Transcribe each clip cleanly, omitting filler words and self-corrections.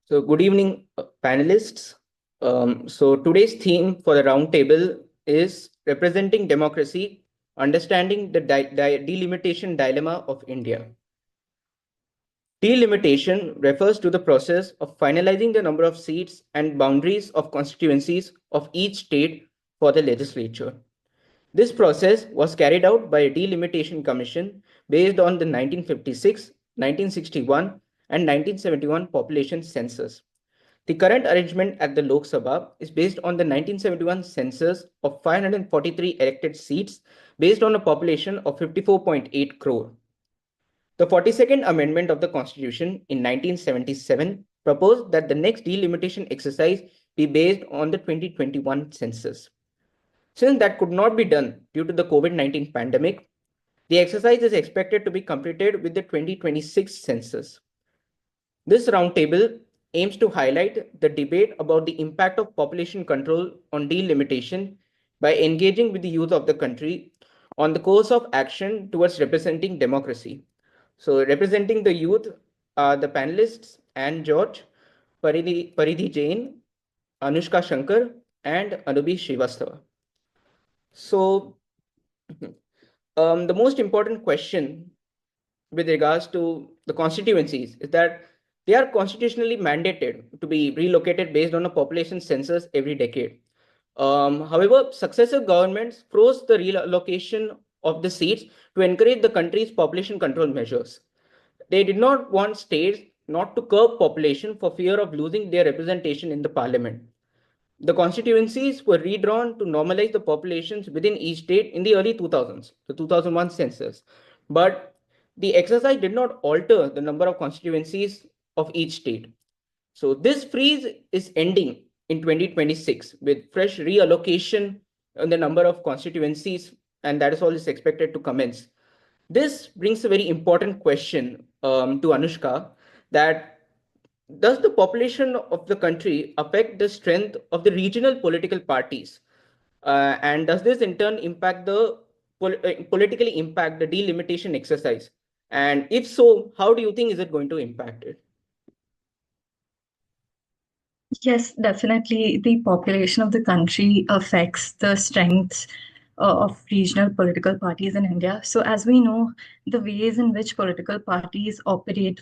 So, good evening, panelists. So, today's theme for the roundtable is representing democracy, understanding the delimitation dilemma of India. Delimitation refers to the process of finalizing the number of seats and boundaries of constituencies of each state for the legislature. This process was carried out by a delimitation commission based on the 1956, 1961, and 1971 population census. The current arrangement at the Lok Sabha is based on the 1971 census of 543 elected seats based on a population of 54.8 crore. The 42nd Amendment of the Constitution in 1977 proposed that the next delimitation exercise be based on the 2021 census. Since that could not be done due to the COVID-19 pandemic, the exercise is expected to be completed with the 2026 census. This roundtable aims to highlight the debate about the impact of population control on delimitation by engaging with the youth of the country on the course of action towards representing democracy. So, representing the youth are the panelists Anne George, Paridhi Jain, Anushka Shankar, and Anubhi Srivastava. So, the most important question with regards to the constituencies is that they are constitutionally mandated to be relocated based on a population census every decade. However, successive governments froze the relocation of the seats to encourage the country's population control measures. They did not want states not to curb population for fear of losing their representation in the parliament. The constituencies were redrawn to normalize the populations within each state in the early 2000s, the 2001 census. But the exercise did not alter the number of constituencies of each state. So this freeze is ending in 2026 with fresh reallocation on the number of constituencies, and that is all is expected to commence. This brings a very important question to Anushka, that does the population of the country affect the strength of the regional political parties? And does this in turn impact the politically impact the delimitation exercise? And if so, how do you think is it going to impact it? Yes, definitely. The population of the country affects the strengths of regional political parties in India. So, as we know, the ways in which which political parties operate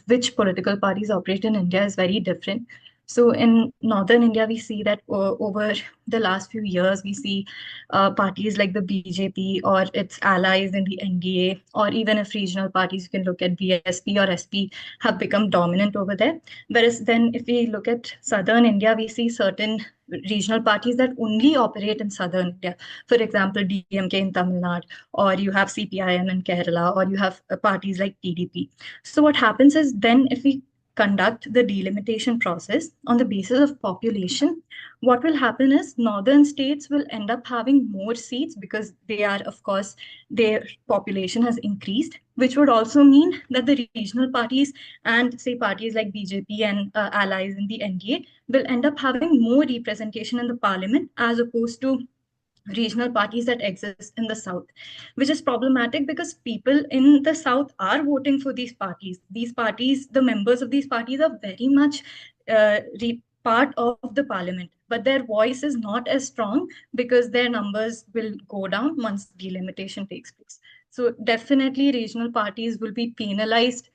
in India is very different. So, in northern India, we see that over the last few years, we see parties like the BJP or its allies in the NDA, or even if regional parties, you can look at BSP or SP, have become dominant over there. Whereas then, if we look at southern India, we see certain regional parties that only operate in southern India. For example, DMK in Tamil Nadu, or you have CPIM in Kerala, or you have parties like TDP. So what happens is then if we conduct the delimitation process on the basis of population, what will happen is northern states will end up having more seats because they are, of course, their population has increased, which would also mean that the regional parties and say parties like BJP and allies in the NDA will end up having more representation in the parliament as opposed to regional parties that exist in the south, which is problematic because people in the south are voting for these parties. These parties, the members of these parties are very much part of the parliament, but their voice is not as strong because their numbers will go down once delimitation takes place. So definitely regional parties will be penalized,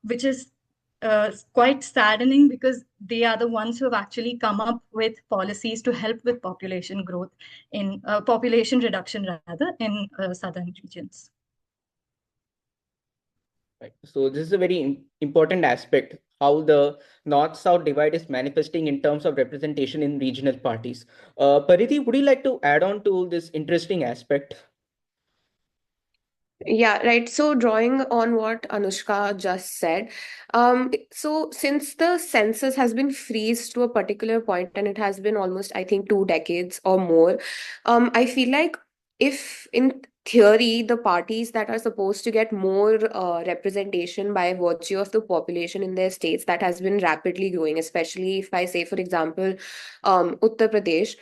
which is quite saddening because they are the ones who have actually come up with policies to help with population growth in population reduction rather in southern regions. Right. So this is a very important aspect, how the north-south divide is manifesting in terms of representation in regional parties. Paridhi, would you like to add on to this interesting aspect? Yeah, right. So drawing on what Anushka just said, so since the census has been freezed to a particular point and it has been almost, I think, 2 decades or more, I feel like if in theory the parties that are supposed to get more representation by virtue of the population in their states that has been rapidly growing, especially if I say, for example, Uttar Pradesh.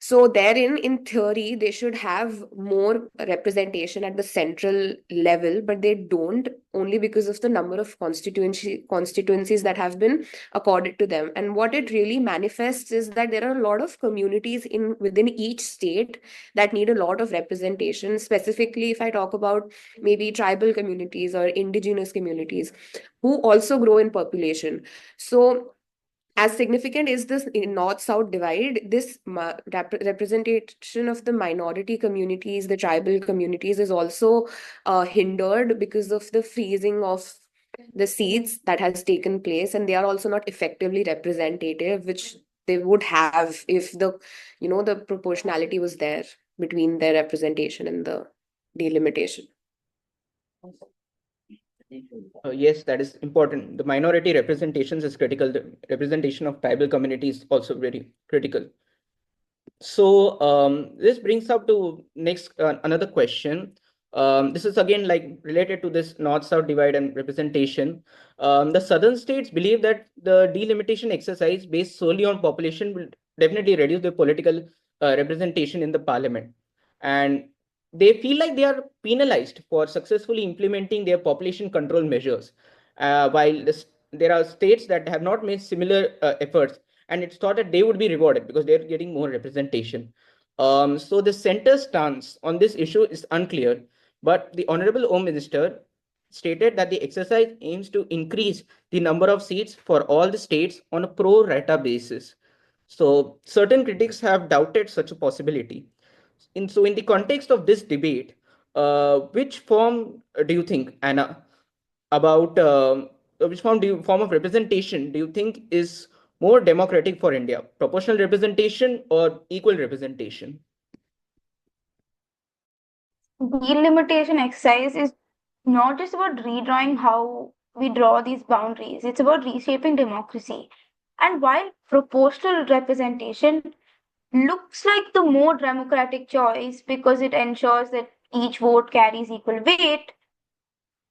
So therein, in theory, they should have more representation at the central level, but they don't, only because of the number of constituencies that have been accorded to them. And what it really manifests is that there are a lot of communities in within each state that need a lot of representation. Specifically, if I talk about maybe tribal communities or indigenous communities who also grow in population. So as significant is this north-south divide, this representation of the minority communities, the tribal communities, is also hindered because of the freezing of the seats that has taken place, and they are also not effectively representative, which they would have if the proportionality was there between their representation and the delimitation. Yes, that is important. The minority representations is critical. The representation of tribal communities also very critical. So this brings up to next another question. This is again like related to this north-south divide and representation. The southern states believe that the delimitation exercise based solely on population will definitely reduce the political representation in the parliament, and they feel like they are penalized for successfully implementing their population control measures, while there are states that have not made similar efforts, and it's thought that they would be rewarded because they're getting more representation. So the center's stance on this issue is unclear, but the Honorable Home Minister stated that the exercise aims to increase the number of seats for all the states on a pro rata basis. So certain critics have doubted such a possibility. In the context of this debate, which form do you think, Anna, about which form of representation do you think is more democratic for India, proportional representation or equal representation? Delimitation exercise is not just about redrawing how we draw these boundaries, it's about reshaping democracy. And while proportional representation looks like the more democratic choice because it ensures that each vote carries equal weight,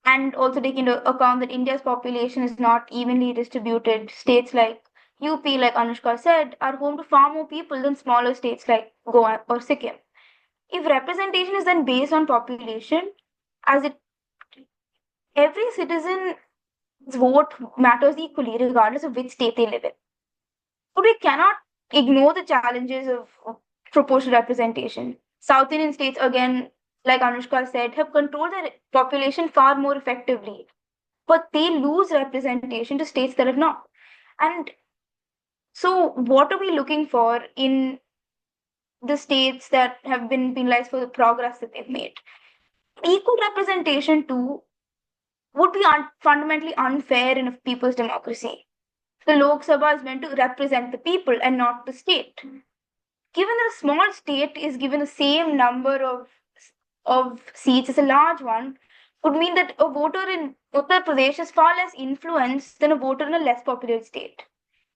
and also taking into account that India's population is not evenly distributed, states like UP, like Anushka said, are home to far more people than smaller states like Goa or Sikkim. If representation is then based on population, as it every citizen's vote matters equally regardless of which state they live in. But we cannot ignore the challenges of proportional representation. South Indian states, again, like Anushka said, have controlled their population far more effectively, but they lose representation to states that have not. And so, what are we looking for in the states that have been penalized for the progress that they've made? Equal representation, too, would be fundamentally unfair in a people's democracy. The Lok Sabha is meant to represent the people and not the state. Given that a small state is given the same number of seats as a large one, would mean that a voter in Uttar Pradesh has far less influence than a voter in a less populated state.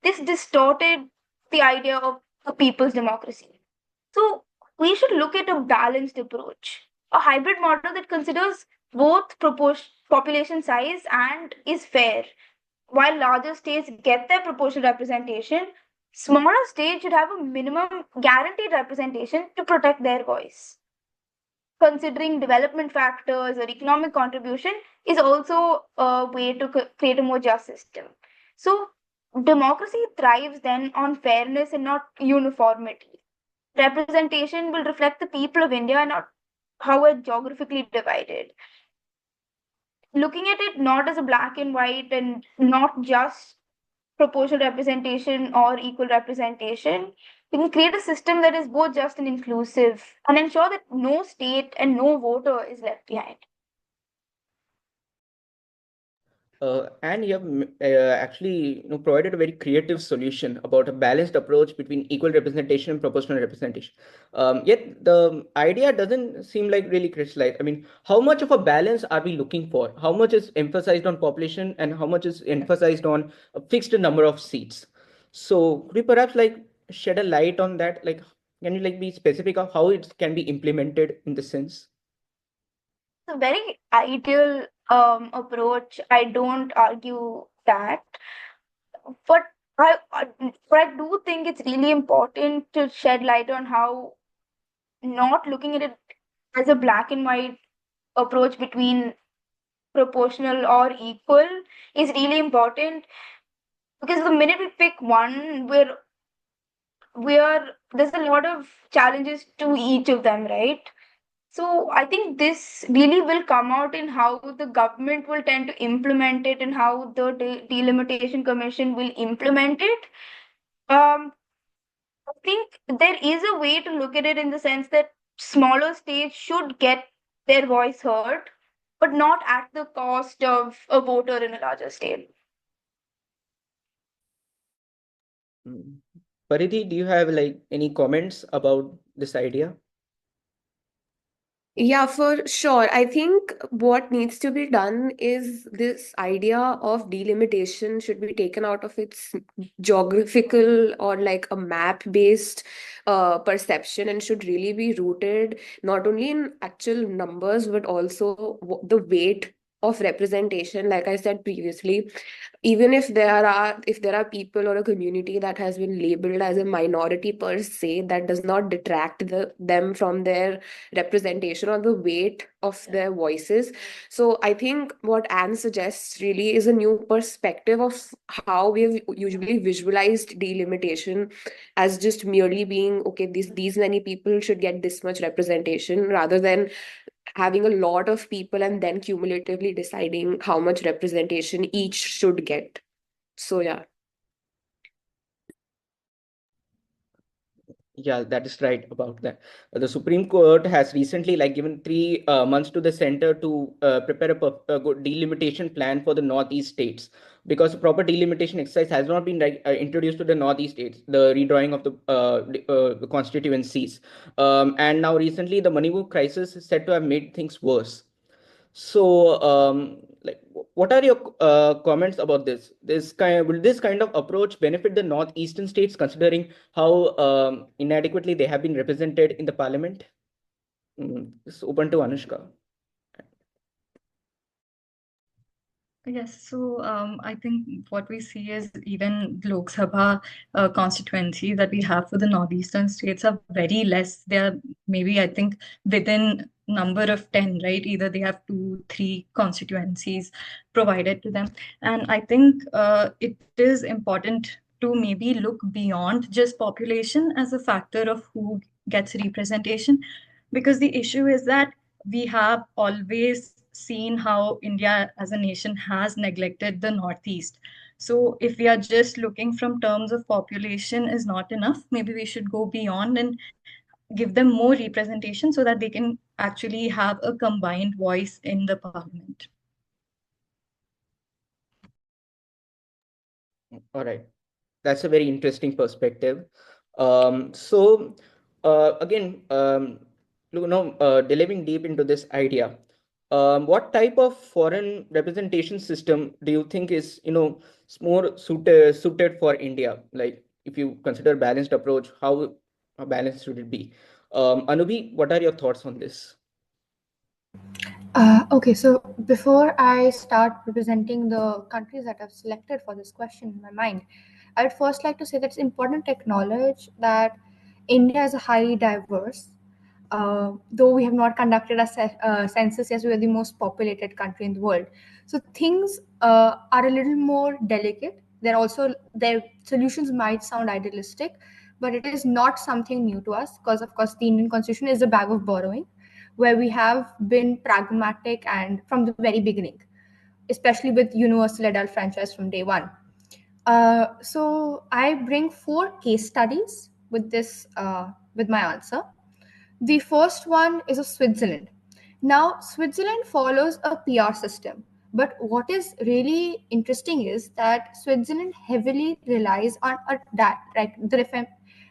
This distorted the idea of a people's democracy. So we should look at a balanced approach, a hybrid model that considers both population size and is fair. While larger states get their proportional representation, smaller states should have a minimum guaranteed representation to protect their voice. Considering development factors or economic contribution is also a way to create a more just system. So, democracy thrives then on fairness and not uniformity. Representation will reflect the people of India and not how we're geographically divided. Looking at it not as a black and white and not just proportional representation or equal representation, we can create a system that is both just and inclusive and ensure that no state and no voter is left behind. And you have actually provided a very creative solution about a balanced approach between equal representation and proportional representation. Yet the idea doesn't seem like really crystallized. I mean, how much of a balance are we looking for? How much is emphasized on population and how much is emphasized on a fixed number of seats? So could you perhaps like shed a light on that? Like, can you like be specific of how it can be implemented in the sense? It's a very ideal approach. I don't argue that. But but I do think it's really important to shed light on how not looking at it as a black and white approach between proportional or equal is really important, because the minute we pick one, there's a lot of challenges to each of them, right? So I think this really will come out in how the government will tend to implement it and how the delimitation commission will implement it. I think there is a way to look at it in the sense that smaller states should get their voice heard, but not at the cost of a voter in a larger state. Mm. Paridhi, do you have like any comments about this idea? Yeah, for sure. I think what needs to be done is this idea of delimitation should be taken out of its geographical or like a map-based perception, and should really be rooted not only in actual numbers but also the weight of representation. Like I said previously, even if there are people or a community that has been labeled as a minority per se, that does not detract them from their representation or the weight of their voices. So I think what Anne suggests really is a new perspective of how we've usually visualized delimitation as just merely being okay, these many people should get this much representation, rather than having a lot of people and then cumulatively deciding how much representation each should get. So yeah. Yeah, that is right about that. The Supreme Court has recently like given 3 months to the center to prepare a good delimitation plan for the Northeast states, because proper delimitation exercise has not been like introduced to the Northeast states, the redrawing of the constituencies. And now recently the Manipur crisis is said to have made things worse. So, like, what are your comments about this? Will this kind of approach benefit the northeastern states, considering how inadequately they have been represented in the parliament? It's open to Anushka. Yes, so I think what we see is even the Lok Sabha constituency that we have for the northeastern states are very less. They are maybe, I think, within number of 10, right? Either they have 2, 3 constituencies provided to them. And I think it is important to maybe look beyond just population as a factor of who gets representation, because the issue is that we have always seen how India as a nation has neglected the Northeast. So if we are just looking from terms of population is not enough, maybe we should go beyond and give them more representation so that they can actually have a combined voice in the parliament. All right. That's a very interesting perspective. So again, delving deep into this idea, what type of foreign representation system do you think is, more suited for India? Like, if you consider balanced approach, how balanced should it be? Anubi, what are your thoughts on this? Okay, so before I start representing the countries that I've selected for this question in my mind, I would first like to say that it's important to acknowledge that India is a highly diverse. Though we have not conducted a census, yes, we are the most populated country in the world. So things are a little more delicate. Their solutions might sound idealistic, but it is not something new to us, because of course the Indian Constitution is a bag of borrowing, where we have been pragmatic and from the very beginning, especially with universal adult franchise from day one. So I bring 4 case studies with my answer. The first one is of Switzerland. Now, Switzerland follows a PR system, but what is really interesting is that Switzerland heavily relies on the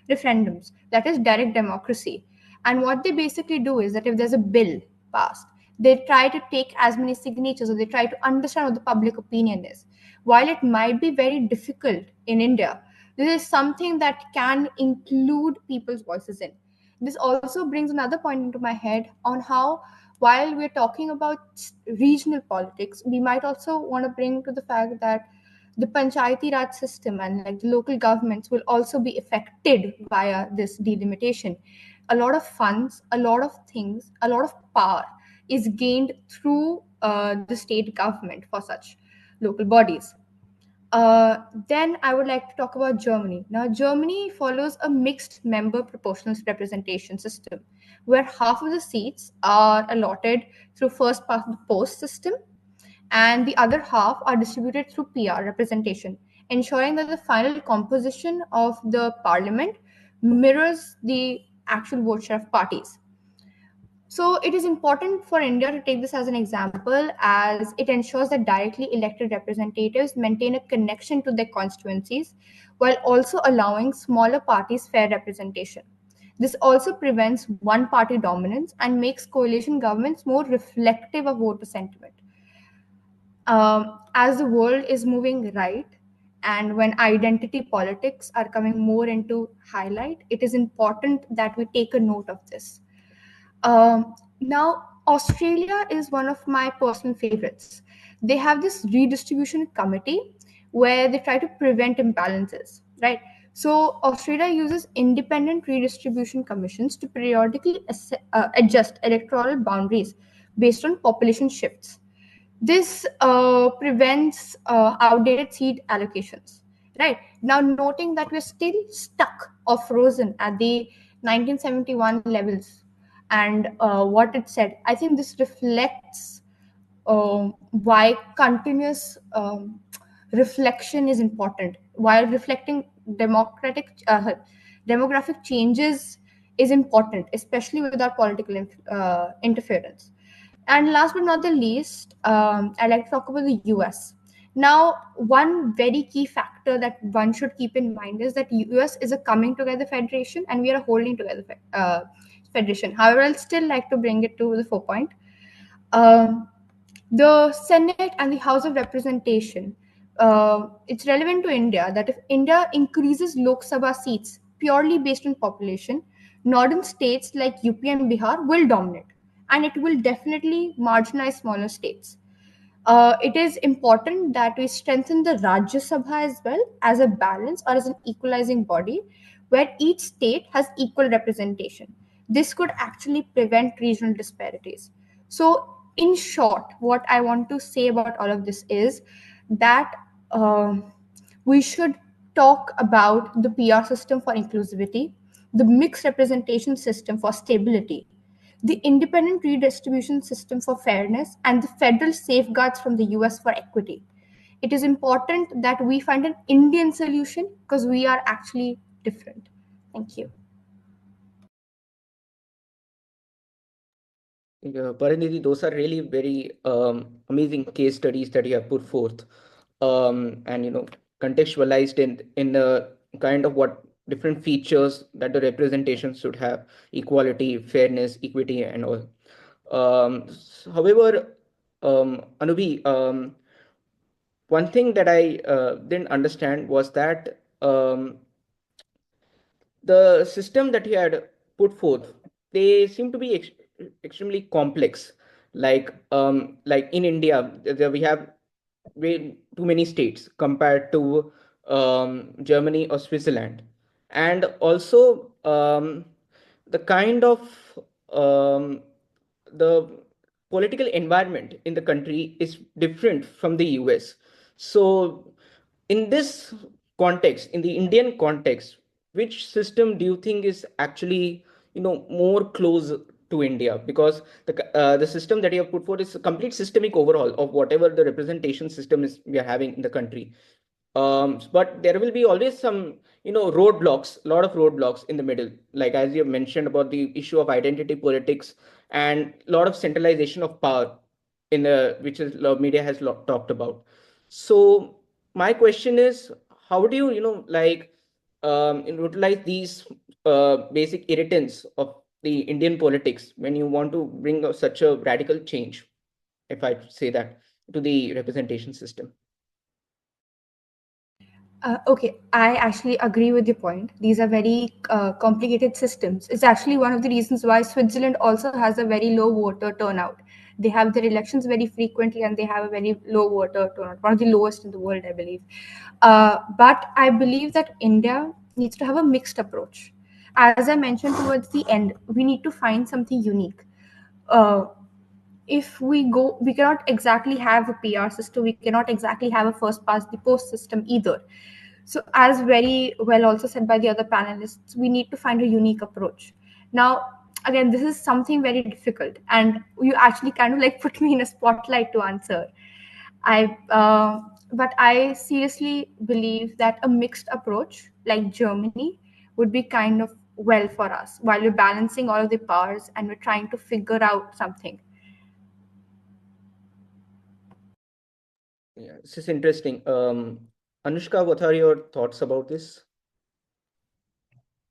referendums, that is direct democracy. And what they basically do is that if there's a bill passed, they try to take as many signatures, or they try to understand what the public opinion is. While it might be very difficult in India, this is something that can include people's voices in. This also brings another point into my head on how, while we're talking about regional politics, we might also want to bring to the fact that The Panchayati Raj system and like the local governments will also be affected via this delimitation. A lot of funds, a lot of things, a lot of power is gained through the state government for such local bodies. Then I would like to talk about Germany. Now, Germany follows a mixed member proportional representation system where half of the seats are allotted through first past the post system and the other half are distributed through PR representation, ensuring that the final composition of the parliament mirrors the actual vote share of parties. So it is important for India to take this as an example, as it ensures that directly elected representatives maintain a connection to their constituencies while also allowing smaller parties fair representation. This also prevents one party dominance and makes coalition governments more reflective of voter sentiment. As the world is moving right, and when identity politics are coming more into highlight, it is important that we take a note of this. Now, Australia is one of my personal favorites. They have this redistribution committee where they try to prevent imbalances, right? So, Australia uses independent redistribution commissions to periodically adjust electoral boundaries based on population shifts. This prevents outdated seat allocations. Right now, noting that we're still stuck or frozen at the 1971 levels, and what it said, I think this reflects why continuous reflection is important. While reflecting demographic changes is important, especially with our political interference. And last but not the least, I'd like to talk about the US. Now, one very key factor that one should keep in mind is that US is a coming together federation and we are a holding together federation. However, I'll still like to bring it to the 4 point. The Senate and the House of Representation, it's relevant to India that if India increases Lok Sabha seats purely based on population, northern states like UP and Bihar will dominate, and it will definitely marginalize smaller states. It is important that we strengthen the Rajya Sabha as well as a balance or as an equalizing body where each state has equal representation. This could actually prevent regional disparities. So, in short, what I want to say about all of this is that we should talk about the PR system for inclusivity, the mixed representation system for stability, the independent redistribution system for fairness, and the federal safeguards from the US for equity. It is important that we find an Indian solution because we are actually different. Thank you. Parinidhi, those are really very amazing case studies that you have put forth, and contextualized in the kind of what different features that the representation should have: equality, fairness, equity, and all. However, Anubi, one thing that I didn't understand was that the system that he had put forth, they seem to be extremely complex. Like in India, we have way too many states compared to Germany or Switzerland, and also the kind of um, the political environment in the country is different from the US. So, in this context, in the Indian context, which system do you think is actually more close to India? Because the system that you have put forward is a complete systemic overhaul of whatever the representation system is we are having in the country. But there will be always some roadblocks, a lot of roadblocks in the middle, like as you have mentioned about the issue of identity politics and a lot of centralization of power in the which is media has talked about. So my question is, how do you utilize these basic irritants of the Indian politics when you want to bring such a radical change, if I say that, to the representation system? Okay, I actually agree with your point. These are very complicated systems. It's actually one of the reasons why Switzerland also has a very low voter turnout. They have their elections very frequently, and they have a very low voter turnout, one of the lowest in the world, I believe. But I believe that India needs to have a mixed approach. As I mentioned towards the end, we need to find something unique. Uh, if we cannot exactly have a PR system, we cannot exactly have a first past the post system either. So, as very well also said by the other panelists, we need to find a unique approach. Now, again, this is something very difficult, and you actually kind of like put me in a spotlight to answer. But I seriously believe that a mixed approach like Germany would be kind of well for us while we're balancing all of the powers and we're trying to figure out something. Yeah, this is interesting. Anushka, what are your thoughts about this?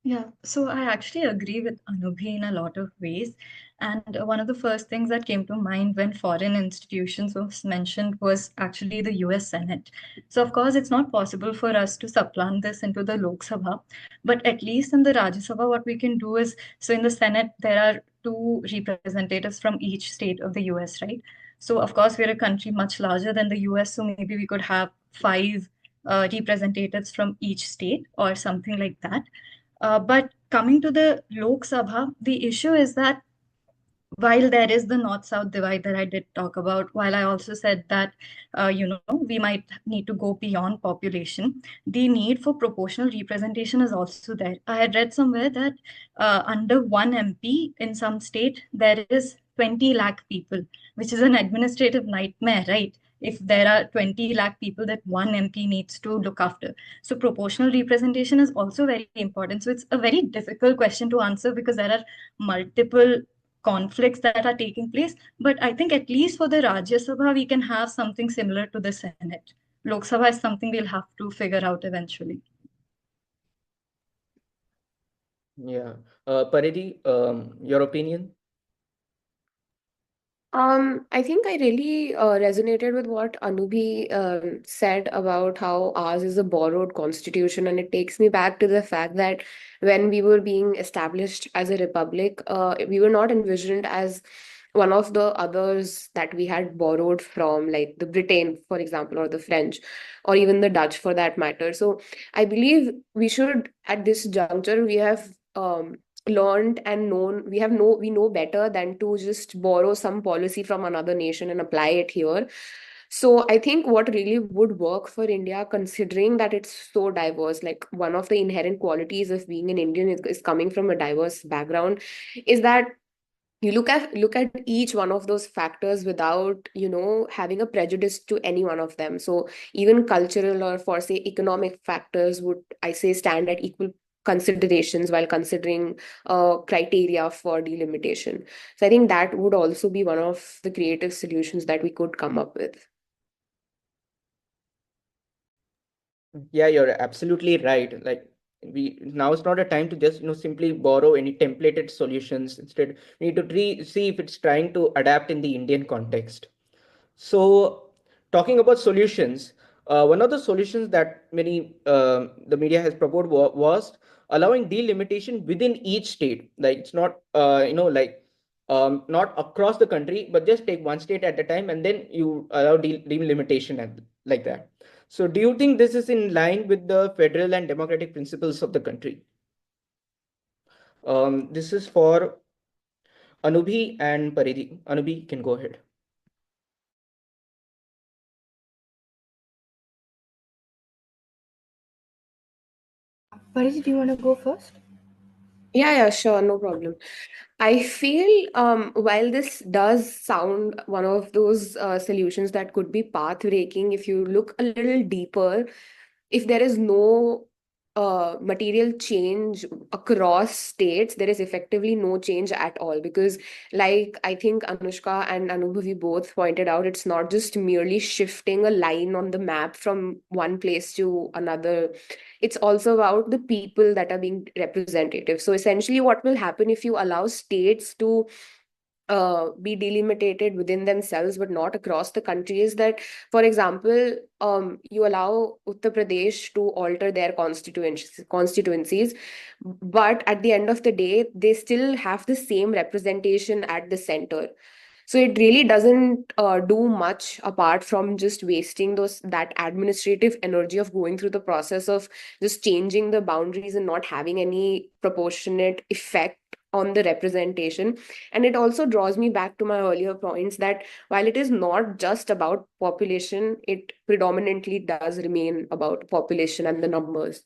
Yeah, so I actually agree with Anubhi in a lot of ways. And one of the first things that came to mind when foreign institutions was mentioned was actually the US Senate. So, of course, it's not possible for us to supplant this into the Lok Sabha, but at least in the Rajya Sabha, what we can do is so in the Senate, there are two representatives from each state of the US, right? So, of course, we're a country much larger than the US, so maybe we could have five representatives from each state or something like that. But coming to the Lok Sabha, the issue is that while there is the north-south divide that I did talk about, while I also said that we might need to go beyond population, the need for proportional representation is also there. I had read somewhere that under one MP in some state there is 20 lakh people, which is an administrative nightmare, right? If there are 20 lakh people that one MP needs to look after. So proportional representation is also very important. So it's a very difficult question to answer because there are multiple conflicts that are taking place. But I think at least for the Rajya Sabha, we can have something similar to the Senate. Lok Sabha is something we'll have to figure out eventually. Yeah. Paridi, your opinion? I think I really resonated with what Anubhi said about how ours is a borrowed constitution, and it takes me back to the fact that when we were being established as a republic, we were not envisioned as one of the others that we had borrowed from, like the Britain, for example, or the French, or even the Dutch for that matter. So I believe we should, at this juncture, we have learned and known we know better than to just borrow some policy from another nation and apply it here. So I think what really would work for India, considering that it's so diverse, like one of the inherent qualities of being an Indian is coming from a diverse background, is that you look at each one of those factors without having a prejudice to any one of them. So even cultural or, for say, economic factors would, I say, stand at equal considerations while considering criteria for delimitation. So I think that would also be one of the creative solutions that we could come up with. Yeah, you're absolutely right. Like we now is not a time to just simply borrow any templated solutions. Instead, we need to see if it's trying to adapt in the Indian context. So, talking about solutions, one of the solutions that many the media has proposed was allowing delimitation within each state. Like it's not not across the country, but just take one state at a time, and then you allow delimitation and like that. So, do you think this is in line with the federal and democratic principles of the country? This is for Anubhi and Paridi. Anubhi can go ahead. Parij, do you want to go first? Yeah, sure, no problem. I feel while this does sound one of those solutions that could be path breaking, if you look a little deeper, if there is no material change across states, there is effectively no change at all. Because, like I think Anushka and Anubhavi both pointed out, it's not just merely shifting a line on the map from one place to another. It's also about the people that are being representative. So essentially, what will happen if you allow states to be delimitated within themselves but not across the country is that, for example, you allow Uttar Pradesh to alter their constituencies, but at the end of the day, they still have the same representation at the center. So it really doesn't do much apart from just wasting that administrative energy of going through the process of just changing the boundaries and not having any proportionate effect on the representation. And it also draws me back to my earlier points that while it is not just about population, it predominantly does remain about population and the numbers.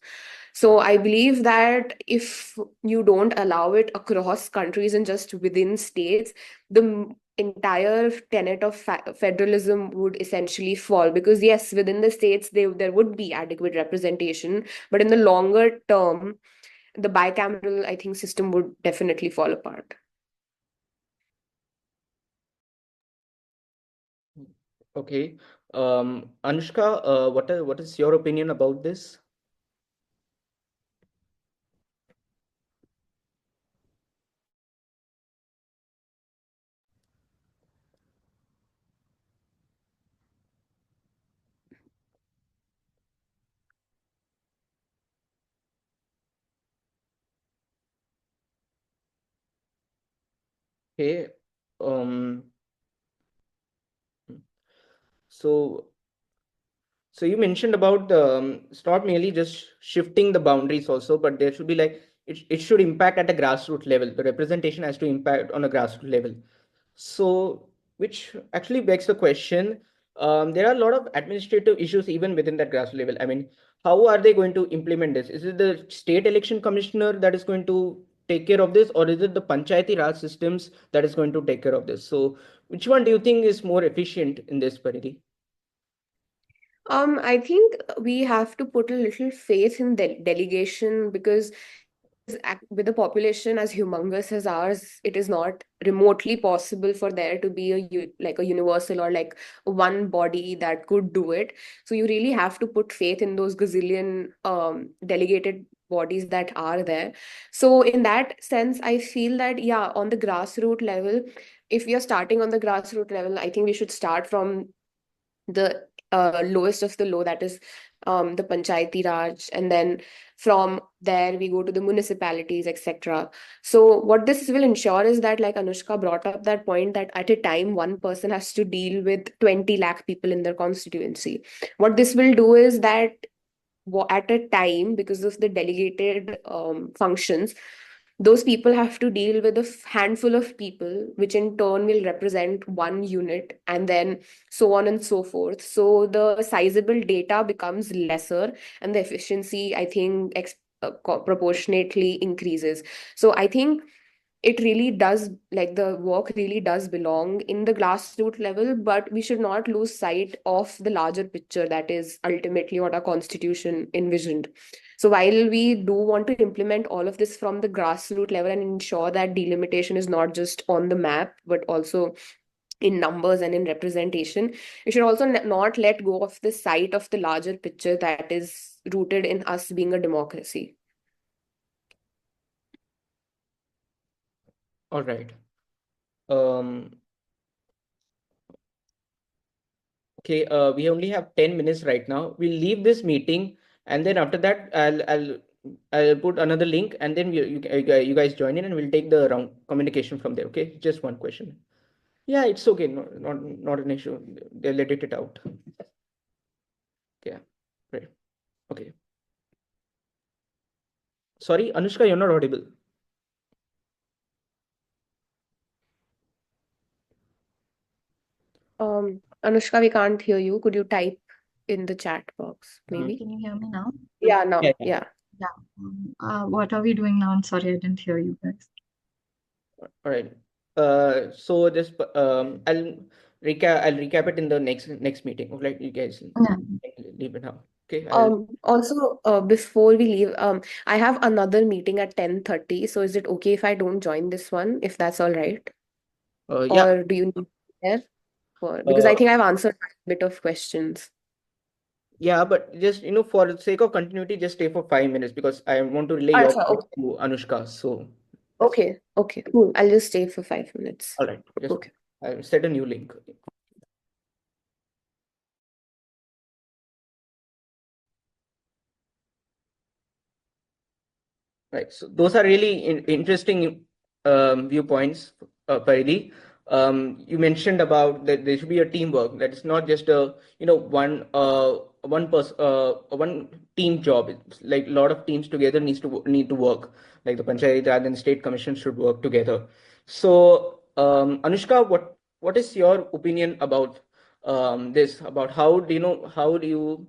So I believe that if you don't allow it across countries and just within states, the entire tenet of federalism would essentially fall, because yes, within the states there would be adequate representation, but in the longer term, the bicameral, I think, system would definitely fall apart. Okay. Anushka, what is your opinion about this? Okay. Um, so So you mentioned about it's not merely just shifting the boundaries also, but there should be like it should impact at a grassroots level. The representation has to impact on a grassroots level. So which actually begs the question, there are a lot of administrative issues even within that grassroots level. I mean, how are they going to implement this? Is it the state election commissioner that is going to take care of this, or is it the Panchayati Raj systems that is going to take care of this? So which one do you think is more efficient in this, Paridhi? I think we have to put a little faith in delegation, because with a population as humongous as ours, it is not remotely possible for there to be like a universal or like one body that could do it. So you really have to put faith in those gazillion delegated bodies that are there. So in that sense, I feel that yeah, on the grassroots level, if we are starting on the grassroots level, I think we should start from the lowest of the low, that is the Panchayati Raj, and then from there we go to the municipalities, etc. So what this will ensure is that, like Anushka brought up that point, that at a time one person has to deal with 20 lakh people in their constituency. What this will do is that at a time, because of the delegated functions, those people have to deal with a handful of people, which in turn will represent one unit, and then so on and so forth. So the sizable data becomes lesser, and the efficiency, I think, proportionately increases. So I think it really does, like, the work really does belong in the grassroots level, but we should not lose sight of the larger picture, that is ultimately what our constitution envisioned. So while we do want to implement all of this from the grassroots level and ensure that delimitation is not just on the map but also in numbers and in representation, we should also not let go of the sight of the larger picture that is rooted in us being a democracy. All right. Um, okay, we only have 10 minutes right now. We'll leave this meeting, and then after that, I'll put another link, and then you guys join in, and we'll take the round communication from there. Okay, just one question. Yeah, it's okay. Not an issue. They'll edit it out. Yeah, right. Okay. Sorry, Anushka, you're not audible. Anushka, we can't hear you. Could you type in the chat box, maybe? Can you hear me now? Yeah, now. Yeah. Yeah. Yeah. What are we doing now? I'm sorry, I didn't hear you guys. All right. So just I'll recap it in the next meeting. Okay, you guys Yeah. leave it now. Okay. Also, before we leave, I have another meeting at 10:30. So is it okay if I don't join this one, if that's all right? Yeah. Or do you need me there for, because I Uh, think I've answered a bit of questions. yeah, but just for the sake of continuity, just stay for 5 minutes because I want to relay your Acha, point okay. to Anushka. So that's Okay, cool. I'll just stay for 5 minutes. all right. Just Okay. I'll set a new link. Right. So those are really interesting viewpoints, Paridhi. You mentioned about that there should be a teamwork. That it's not just a one team job. It's like a lot of teams together need to work. Like the Panchayat Raj and state commission should work together. So Anushka, what is your opinion about this? About how do you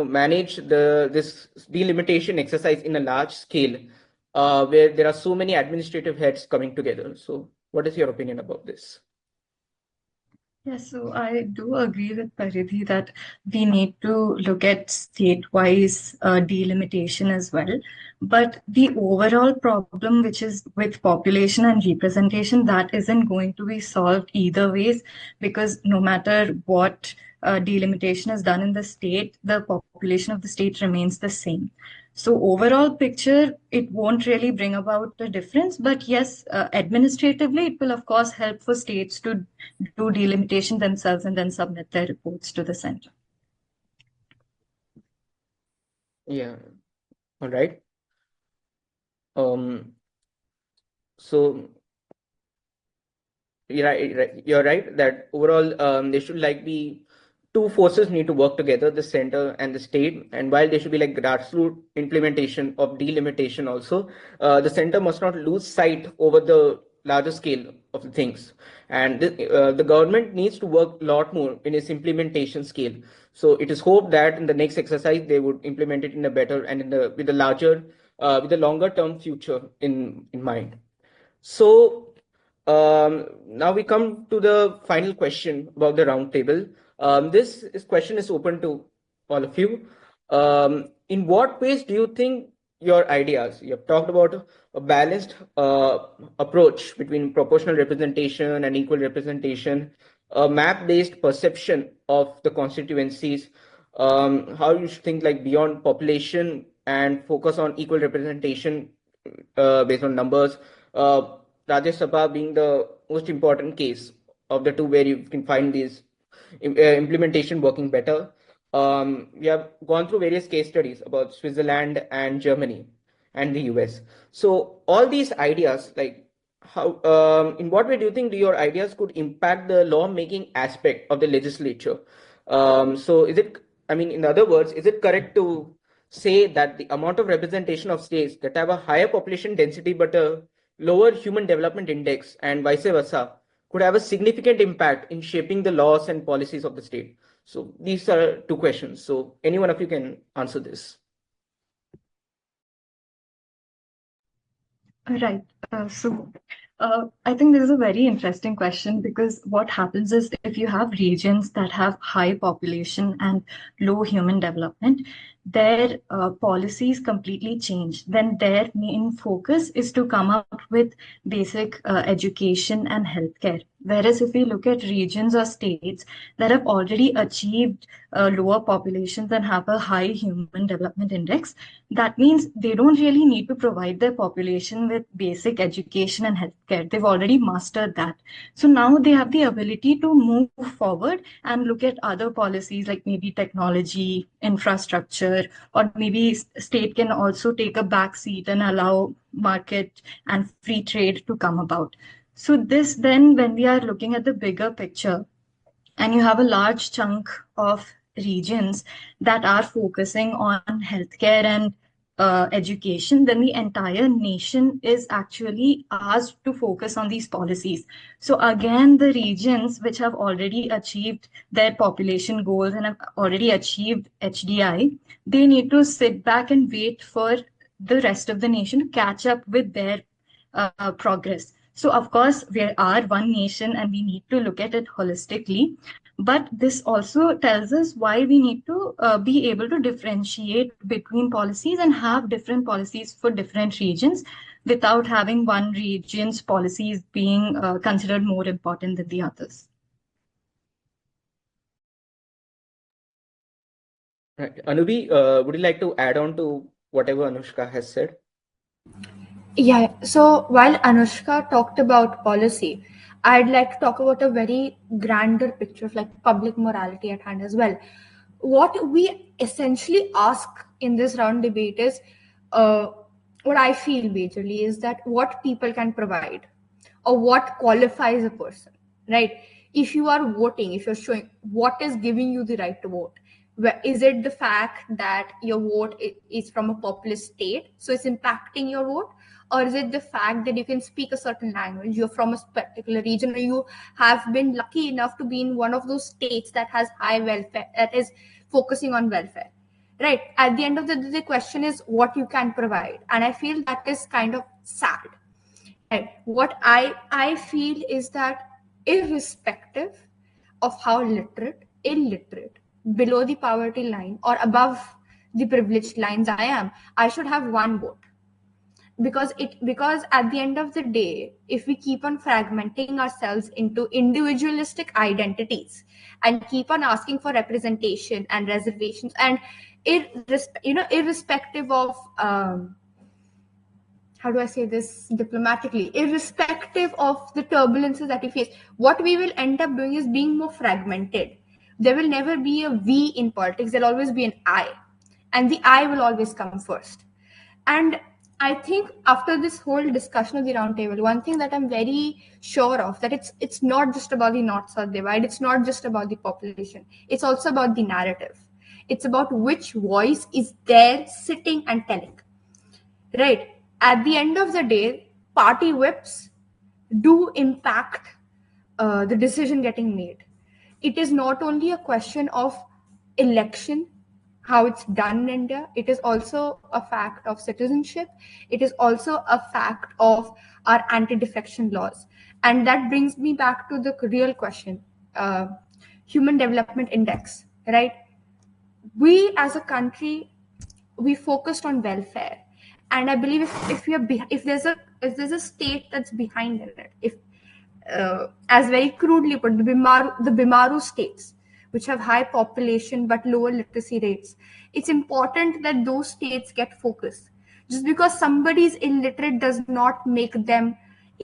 manage this delimitation exercise in a large scale, where there are so many administrative heads coming together. So, what is your opinion about this? Yes, so I do agree with Paridhi that we need to look at state-wise delimitation as well. But the overall problem, which is with population and representation, that isn't going to be solved either ways, because no matter what delimitation is done in the state, the population of the state remains the same. So overall picture, it won't really bring about a difference, but yes, administratively, it will of course help for states to do delimitation themselves and then submit their reports to the center. Yeah, all right. So you're right that overall they should like be two forces need to work together, the center and the state. And while there should be like grassroots implementation of delimitation also, the center must not lose sight over the larger scale of the things. And the government needs to work a lot more in its implementation scale. So it is hoped that in the next exercise they would implement it in a better and with a larger, with a longer term future in mind. So now we come to the final question about the roundtable. This question is open to all of you. In what ways do you think your ideas, you have talked about a balanced approach between proportional representation and equal representation, a map-based perception of the constituencies, how you should think like beyond population and focus on equal representation based on numbers. Rajya Sabha being the most important case of the two where you can find these implementation working better. We have gone through various case studies about Switzerland and Germany and the US. So all these ideas, like how, in what way do you think your ideas could impact the lawmaking aspect of the legislature? So is it, I mean, in other words, is it correct to say that the amount of representation of states that have a higher population density but a lower human development index and vice versa could have a significant impact in shaping the laws and policies of the state? So these are two questions. So any one of you can answer this. Right. I think this is a very interesting question, because what happens is if you have regions that have high population and low human development, their policies completely change. Then their main focus is to come up with basic education and healthcare. Whereas if we look at regions or states that have already achieved lower populations and have a high human development index, that means they don't really need to provide their population with basic education and healthcare. They've already mastered that. So now they have the ability to move forward and look at other policies like maybe technology, infrastructure, or maybe state can also take a back seat and allow market and free trade to come about. So this then, when we are looking at the bigger picture, and you have a large chunk of regions that are focusing on healthcare and education, then the entire nation is actually asked to focus on these policies. So again, the regions which have already achieved their population goals and have already achieved HDI, they need to sit back and wait for the rest of the nation to catch up with their progress. So, of course, we are one nation and we need to look at it holistically. But this also tells us why we need to be able to differentiate between policies and have different policies for different regions without having one region's policies being considered more important than the others. Right. Anubi, would you like to add on to whatever Anushka has said? Yeah, so while Anushka talked about policy, I'd like to talk about a very grander picture of like public morality at hand as well. What we essentially ask in this round debate is what I feel majorly is that what people can provide. or what qualifies a person, right? If you are voting, if you're showing what is giving you the right to vote, is it the fact that your vote is from a populous state, so it's impacting your vote? Or is it the fact that you can speak a certain language, you're from a particular region, or you have been lucky enough to be in one of those states that has high welfare, that is focusing on welfare, right? At the end of the day, the question is what you can provide. And I feel that is kind of sad. And what I feel is that irrespective of how literate, illiterate, below the poverty line or above the privileged lines I am, I should have one vote. Because at the end of the day, if we keep on fragmenting ourselves into individualistic identities and keep on asking for representation and reservations, and irrespective of how do I say this diplomatically, irrespective of the turbulences that we face, what we will end up doing is being more fragmented. There will never be a we in politics. There'll always be an I, and the I will always come first. And I think after this whole discussion of the roundtable, one thing that I'm very sure of, that it's not just about the North-South divide, it's not just about the population, it's also about the narrative. It's about which voice is there sitting and telling, right? At the end of the day, party whips do impact the decision getting made. It is not only a question of election, how it's done in India, it is also a fact of citizenship. It is also a fact of our anti-defection laws. And that brings me back to the real question, Human Development Index, right? We as a country, we focused on welfare. And I believe if there's a state that's behind it, if as very crudely put, the Bimaru states, which have high population but lower literacy rates, it's important that those states get focus. Just because somebody is illiterate does not make them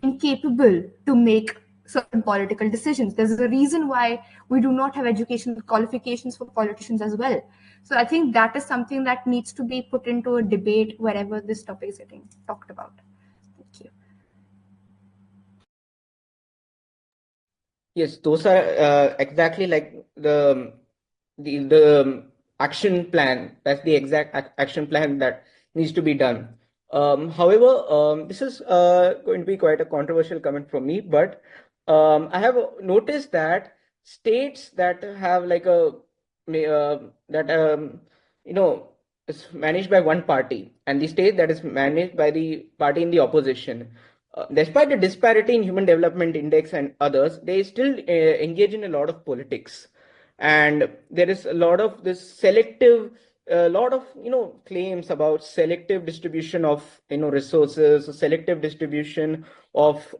incapable to make certain political decisions. There's a reason why we do not have educational qualifications for politicians as well. So I think that is something that needs to be put into a debate wherever this topic is getting talked about. Thank you. Yes, those are exactly like the action plan. That's the exact action plan that needs to be done. However, this is going to be quite a controversial comment from me, but I have noticed that states that have like is managed by one party, and the state that is managed by the party in the opposition, despite the disparity in Human Development Index and others, they still engage in a lot of politics. And there is a lot of this selective, a lot of claims about selective distribution of resources, selective distribution of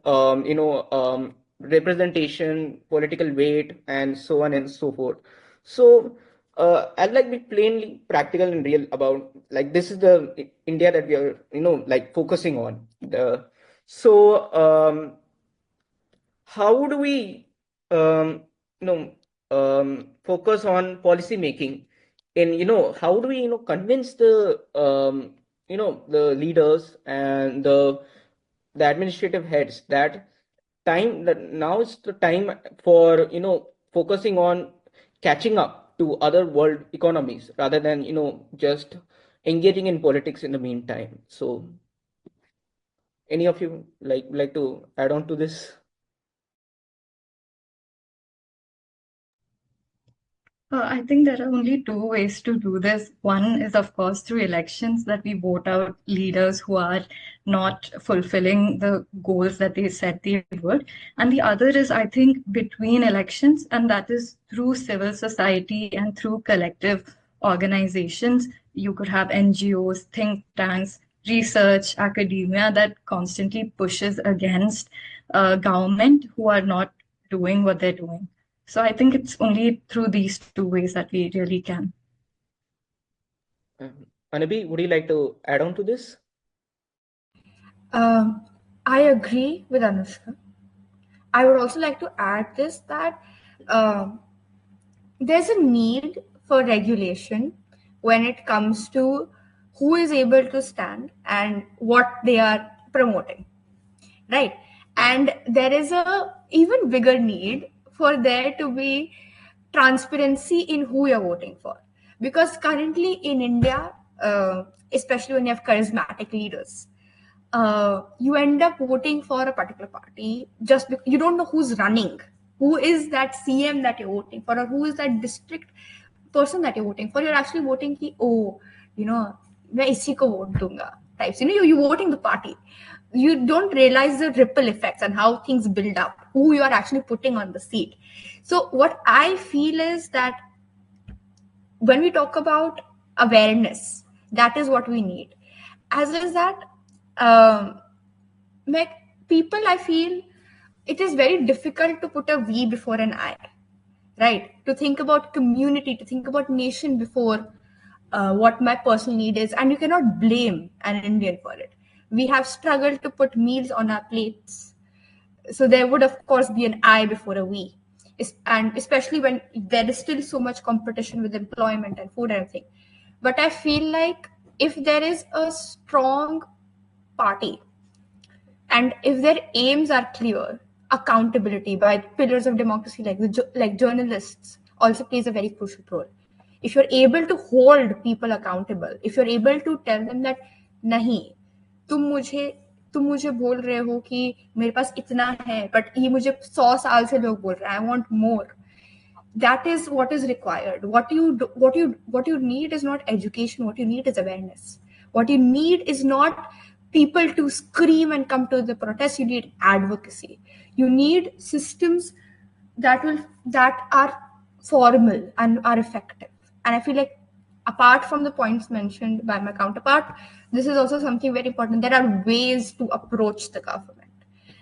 representation, political weight, and so on and so forth. So I'd like to be plainly practical and real about, like, this is the India that we are like focusing on. How do we focus on policy making in how do we convince the the leaders and the administrative heads that now is the time for focusing on catching up to other world economies rather than just engaging in politics in the meantime. So any of you like to add on to this? I think there are only two ways to do this. One is, of course, through elections, that we vote out leaders who are not fulfilling the goals that they said they would. And the other is, I think, between elections, and that is through civil society and through collective organizations. You could have NGOs, think tanks, research, academia that constantly pushes against government who are not doing what they're doing. So I think it's only through these two ways that we really can. Anabi, would you like to add on to this? I agree with Anushka. I would also like to add this, that there's a need for regulation when it comes to who is able to stand and what they are promoting, right? And there is a even bigger need for there to be transparency in who you're voting for. Because currently in India, especially when you have charismatic leaders, you end up voting for a particular party just because you don't know who's running, who is that CM that you're voting for, or who is that district person that you're voting for. You're actually voting ki, oh, मैं इसी को vote दूंगा types. You're voting the party. You don't realize the ripple effects and how things build up, who you are actually putting on the seat. So what I feel is that when we talk about awareness, that is what we need. As well as that, people, I feel it is very difficult to put a V before an I, right? To think about community, to think about nation before what my personal need is. And you cannot blame an Indian for it. We have struggled to put meals on our plates. So there would, of course, be an I before a we. And especially when there is still so much competition with employment and food and everything. But I feel like if there is a strong party and if their aims are clear, accountability by pillars of democracy like journalists also plays a very crucial role. If you're able to hold people accountable, if you're able to tell them that नहीं, तुम मुझे बोल रहे हो कि मेरे पास इतना है, but ये मुझे 100 साल से लोग बोल रहे हैं, I want more. That is what is required. What you need is not education. What you need is awareness. What you need is not people to scream and come to the protest. You need advocacy. You need systems that are formal and are effective. And I feel like apart from the points mentioned by my counterpart, this is also something very important. There are ways to approach the government.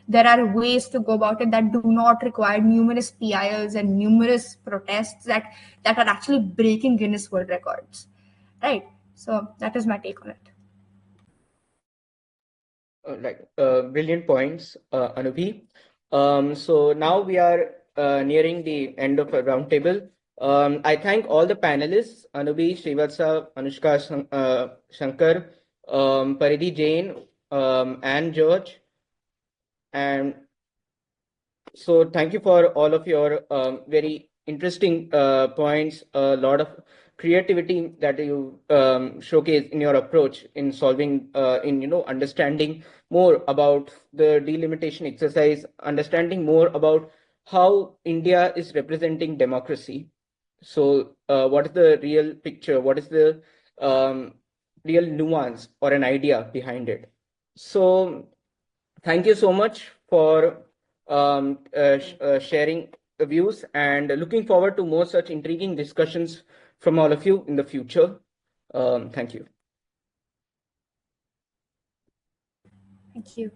There are ways to go about it that do not require numerous PILs and numerous protests that are actually breaking Guinness World Records, right? So that is my take on it. Brilliant points, Anubhi. So now we are nearing the end of a roundtable. I thank all the panelists, Anubhi, Srivatsa, Anushka, Shankar, Paridhi Jain, and George. And so thank you for all of your very interesting points, a lot of creativity that you showcase in your approach in solving, understanding more about the delimitation exercise, understanding more about how India is representing democracy. So what is the real picture? What is the real nuance or an idea behind it? So thank you so much for sharing the views, and looking forward to more such intriguing discussions from all of you in the future. Thank you. Thank you.